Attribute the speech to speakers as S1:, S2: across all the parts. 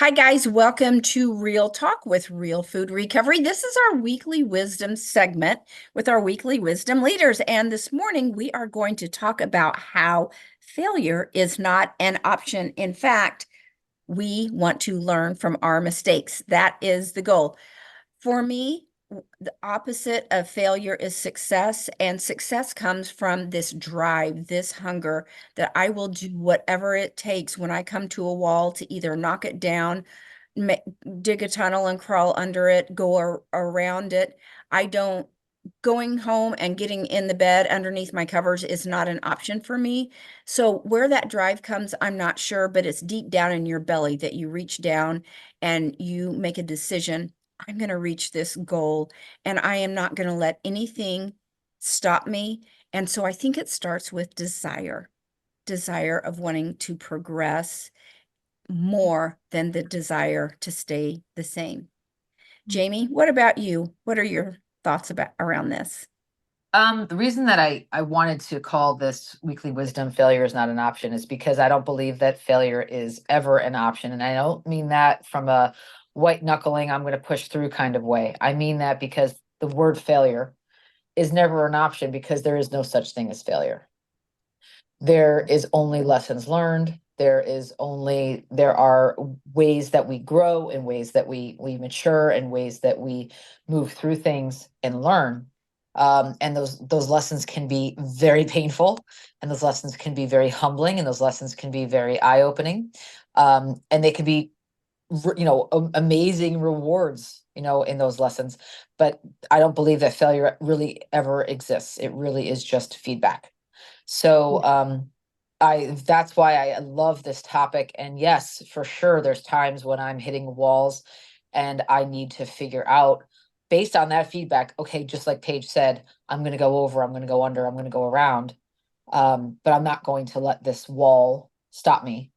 S1: Hi, guys. Welcome to Real Talk with Real Food Recovery. This is our weekly wisdom segment with our weekly wisdom leaders. And this morning, we are going to talk about how failure is not an option. In fact, we want to learn from our mistakes. That is the goal. For me, the opposite of failure is success, and success comes from this drive, this hunger that I will do whatever it takes when I come to a wall to either knock it down, dig a tunnel and crawl under it, go around it. I don't Going home and getting in the bed underneath my covers is not an option for me. So where that drive comes, I'm not sure, but it's deep down in your belly that you reach down and you make a decision. I'm going to reach this goal and I am not going to let anything stop me. And so I think it starts with desire of wanting to progress more than the desire to stay the same. Jamie, what about you? What are your thoughts about around this?
S2: The reason that I wanted to call this weekly wisdom failure is not an option is because I don't believe that failure is ever an option. And I don't mean that from a white knuckling, I'm going to push through kind of way. I mean that because the word failure is never an option because there is no such thing as failure. There is only lessons learned. There are ways that we grow and ways that we mature and ways that we move through things and learn. And those lessons can be very painful, and those lessons can be very humbling, and those lessons can be very eye-opening. And they can be, amazing rewards, in those lessons. But I don't believe that failure really ever exists. It really is just feedback. So I that's why I love this topic. And yes, for sure, there's times when I'm hitting walls and I need to figure out based on that feedback, okay, just like Paige said, I'm going to go over, I'm going to go under, I'm going to go around. But I'm not going to let this wall stop me.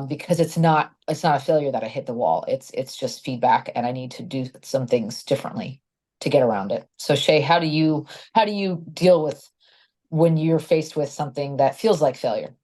S2: Because it's not a failure that I hit the wall. It's just feedback and I need to do some things differently to get around it. So Shay, how do you deal with when you're faced with something that feels like failure?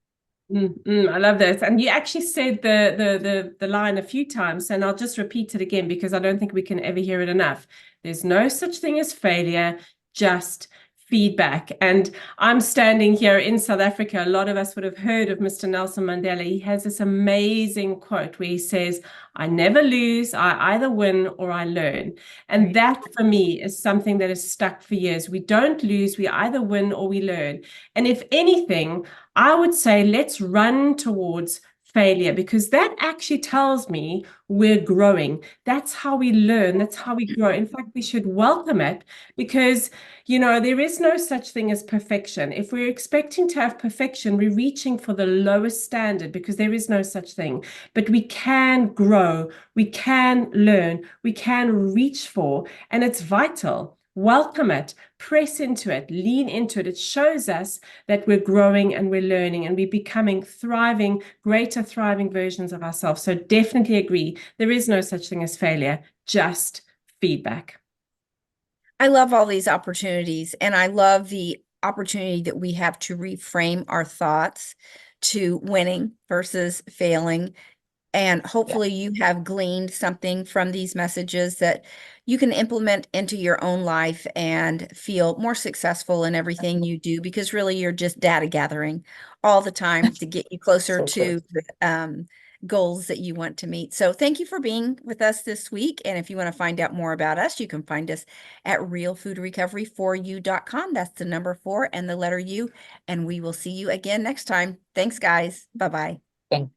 S3: I love this. And you actually said the line a few times, and I'll just repeat it again because I don't think we can ever hear it enough. There's no such thing as failure, just feedback. And I'm standing here in South Africa. A lot of us would have heard of Mr. Nelson Mandela. He has this amazing quote where he says, I never lose, I either win or I learn. And that for me is something that is stuck for years. We don't lose, we either win or we learn. And if anything, I would say let's run towards failure because that actually tells me we're growing. That's how we learn. That's how we grow. In fact, we should welcome it because, there is no such thing as perfection. If we're expecting to have perfection, we're reaching for the lowest standard because there is no such thing. But we can grow, we can learn, we can reach for, and it's vital. Welcome it, press into it, lean into it. It shows us that we're growing and we're learning and we're becoming thriving, greater thriving versions of ourselves. So definitely agree. There is no such thing as failure, just feedback.
S1: I love all these opportunities, and I love the opportunity that we have to reframe our thoughts to winning versus failing. And
S2: Yeah.
S1: hopefully, you have gleaned something from these messages that you can implement into your own life and feel more successful in everything you do, because really you're just data gathering all the time to get you closer
S2: So true.
S1: to the goals that you want to meet. So, thank you for being with us this week. And if you want to find out more about us, you can find us at realfoodrecovery4u.com. That's the number 4 and the letter U. And we will see you again next time. Thanks, guys. Bye bye.
S2: Thank